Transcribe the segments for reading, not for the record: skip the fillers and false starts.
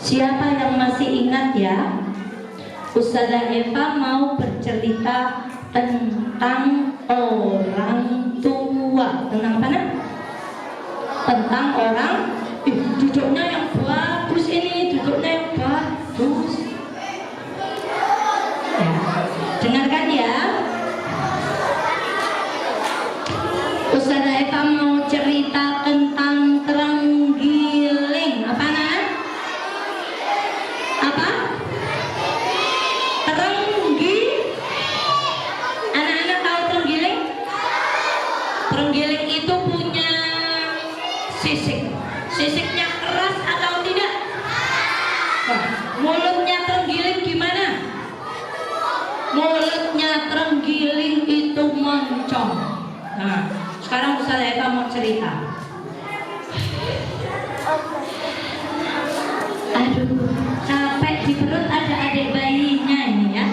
Siapa yang masih ingat ya? Ustazah Eva mau bercerita tentang orang tua. Tentang apa? Tentang orang. Duduknya yang bagus ini, duduknya yang bagus. Ya, dengarkan ya. Ustazah Eva mau cerita tentang terenggiling. Apa nak? Apa? Anak-anak tahu terenggiling? Terenggiling itu punya sisik. Sisiknya keras atau tidak? Mulutnya terenggiling gimana? Mulutnya terenggiling itu moncong. Nah, sekarang Ustazah Eva mau cerita. Aduh, capek di perut, ada adik bayinya ini ya.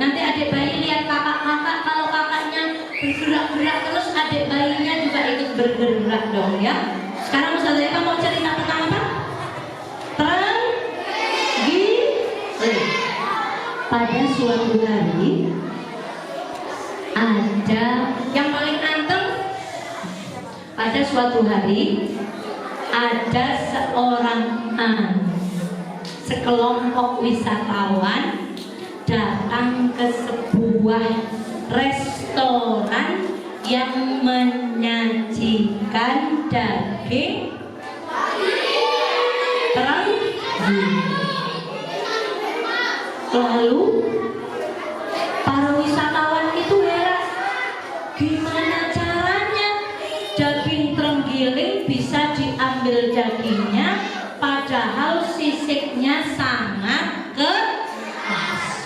Nanti adik bayi lihat kakak-kakak, kalau kakaknya bergerak-gerak terus, adik bayinya juga ikut bergerak dong ya. Sekarang Ustazah Eva mau cerita tentang apa? Terenggiling. Pada suatu hari ada yang paling anteng. Pada suatu hari ada sekelompok wisatawan datang ke sebuah restoran yang menyajikan daging terenggiling. Lalu para wisatawan itu heran, gimana caranya daging terenggiling bisa diambil dagingnya padahal sisiknya sangat keras.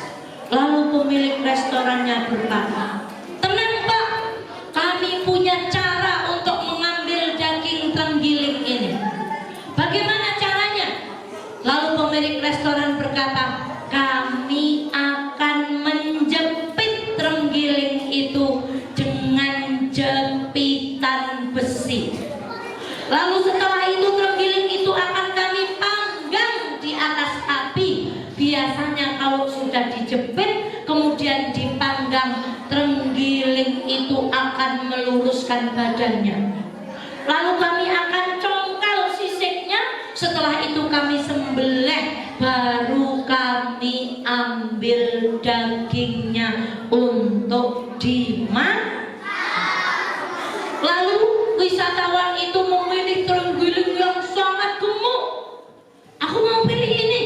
Lalu pemilik restorannya berkata, tenang Pak, kami punya cara untuk mengambil daging terenggiling ini. Bagaimana caranya? Lalu pemilik restoran berkata, kami akan menjepit terenggiling itu dengan jepitan besi. Lalu setelah itu terenggiling itu akan kami panggang di atas api. Biasanya kalau sudah dijepit kemudian dipanggang, terenggiling itu akan meluruskan badannya. Lalu kami akan congkal sisiknya. Setelah itu kami sembelih, baru kami ambil dagingnya untuk dimakan. Lalu wisatawan itu memilih terenggiling yang sangat gemuk. Aku mau pilih ini.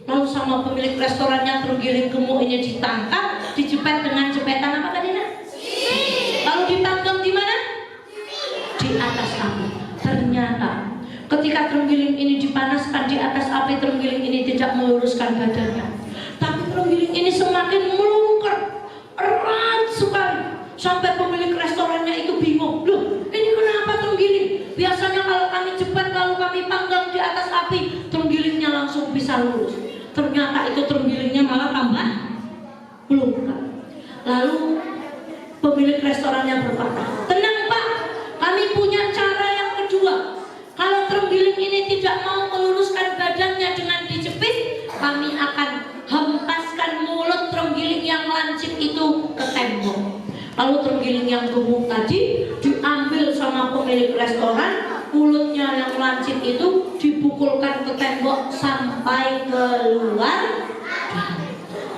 Lalu sama pemilik restorannya terenggiling gemuk ini ditangkap, dijepit dengan jepetan apa tadi nak? Lalu dipanggang di mana? Di atas api. Ternyata ketika terenggiling ini dipanaskan di atas api, terenggiling ini tidak meluruskan badannya, tapi terenggiling ini semakin melungker, erat sekali, sampai pemilik restorannya itu bingung. Loh, ini kenapa terenggiling? Biasanya kalau kami cepat, kalau kami panggang di atas api, terenggelingnya langsung bisa lurus. Ternyata itu terenggelingnya malah tambah melungker. Lalu pemilik restorannya berkata, tenang Pak, kami punya cara yang kedua. Kalau terenggiling ini tidak mau meluruskan badannya dengan dijepit, kami akan hempaskan mulut terenggiling yang lancip itu ke tembok. Lalu terenggiling yang gemuk tadi diambil sama pemilik restoran, mulutnya yang lancip itu dipukulkan ke tembok sampai keluar.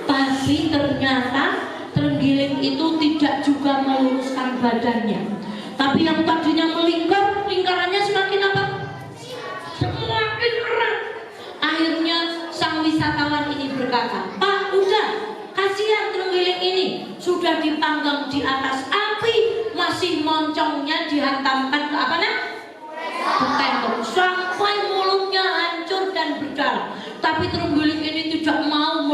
Tapi ternyata terenggiling itu tidak juga meluruskan badannya. Tapi yang tadinya melingkar, lingkarannya semakin apa? Semakin erat. Akhirnya sang wisatawan ini berkata, Pak, udah, kasihan terenggiling ini sudah dipanggang di atas api, masih moncongnya dihantamkan ke apa nak? Ke tembok, sampai mulutnya hancur dan berdarah. Tapi terenggiling ini tidak mau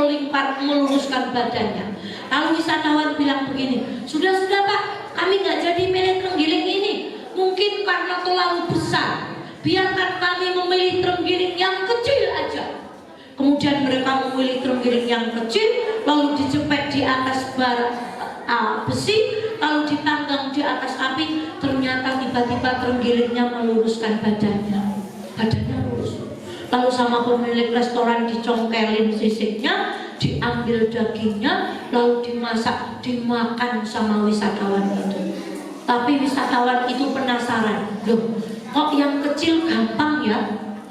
meluruskan badannya. Lalu wisatawan bilang begini, sudah Pak, kami nggak jadi milih terenggiling ini, mungkin karena terlalu besar. Biarkan kami memilih terenggiling yang kecil aja. Kemudian mereka memilih terenggiling yang kecil, lalu dijepit di atas besi, lalu dipanggang di atas api. Ternyata tiba-tiba terenggelingnya meluruskan badannya lurus. Lalu sama sama pemilik restoran dicongkelin sisiknya, diambil dagingnya, lalu dimasak, dimakan sama wisatawan itu. Tapi wisatawan itu penasaran, loh kok yang kecil gampang ya,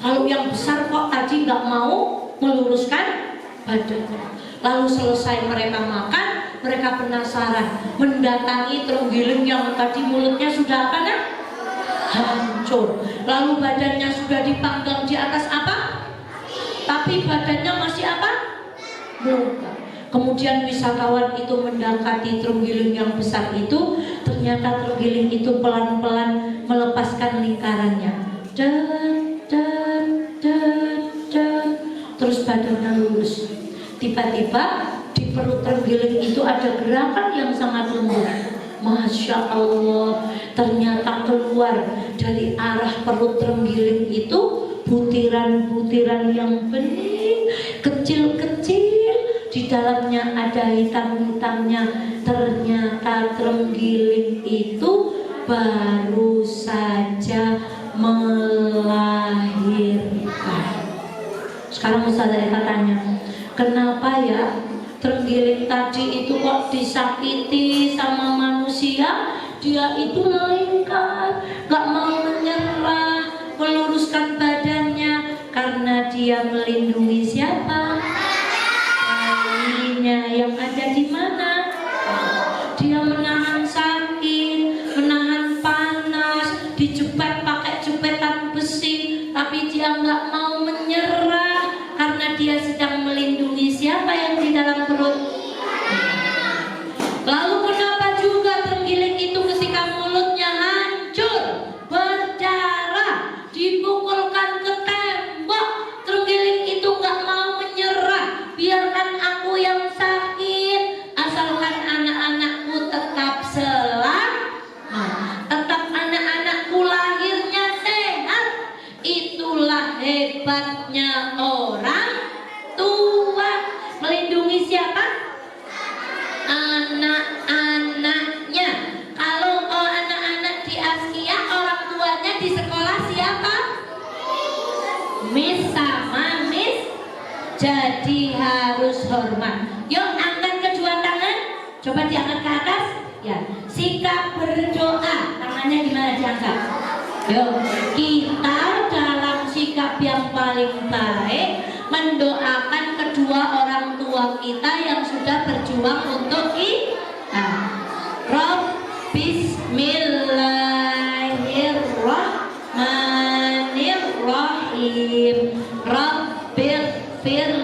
kalau yang besar kok tadi nggak mau meluruskan badannya. Lalu selesai mereka makan, mereka penasaran, mendatangi terenggiling yang tadi mulutnya sudah apa nak? Hancur. Lalu badannya sudah dipanggang di atas apa? Tapi badannya masih apa? Muka. Kemudian wisatawan itu mendekati terenggiling yang besar itu. Ternyata terenggiling itu pelan-pelan melepaskan lingkarannya. Terus badannya lurus. Tiba-tiba di perut terenggiling itu ada gerakan yang sangat lembut. Masya Allah, ternyata keluar dari arah perut terenggiling itu butiran-butiran yang bening, kecil-kecil, di dalamnya ada hitam-hitamnya. Ternyata terenggiling itu baru saja melahirkan. Sekarang Ustazah Eka tanya, kenapa ya terenggiling tadi itu kok disakiti sama manusia? Dia itu melingkar, gak mau menyerah, meluruskan badannya, karena dia melindungi siapa? Bayinya yang ada di mana? Dia menahan sakit, menahan panas, dijepit pakai jepetan besi, tapi dia nggak mau menyerah karena dia sedang melindungi siapa yang di dalam perut. Lalu kenapa juga terenggiling itu ketika mulutnya hancur, berdarah, dipukulkan ke tembok, terenggiling itu nggak mau menyerah. Biarkan aku yang sakit, asalkan anak-anakku tetap selamat, tetap anak-anakku lahirnya sehat. Itulah hebatnya orang tua. Melindungi siapa? Anak-anaknya. Kalau anak-anak di Askia, orang tuanya di sekolah siapa? Miss sama Miss. Jadi harus hormat. Yuk angkat kedua tangan. Coba diangkat ke atas. Ya. Sikap berdoa. Tangannya gimana diangkat? Yuk. Kita dalam sikap yang paling baik mendoakan kedua orang tua kita yang sudah berjuang untuk kita. Bismillahirrahmanirrahim. Rabbil fir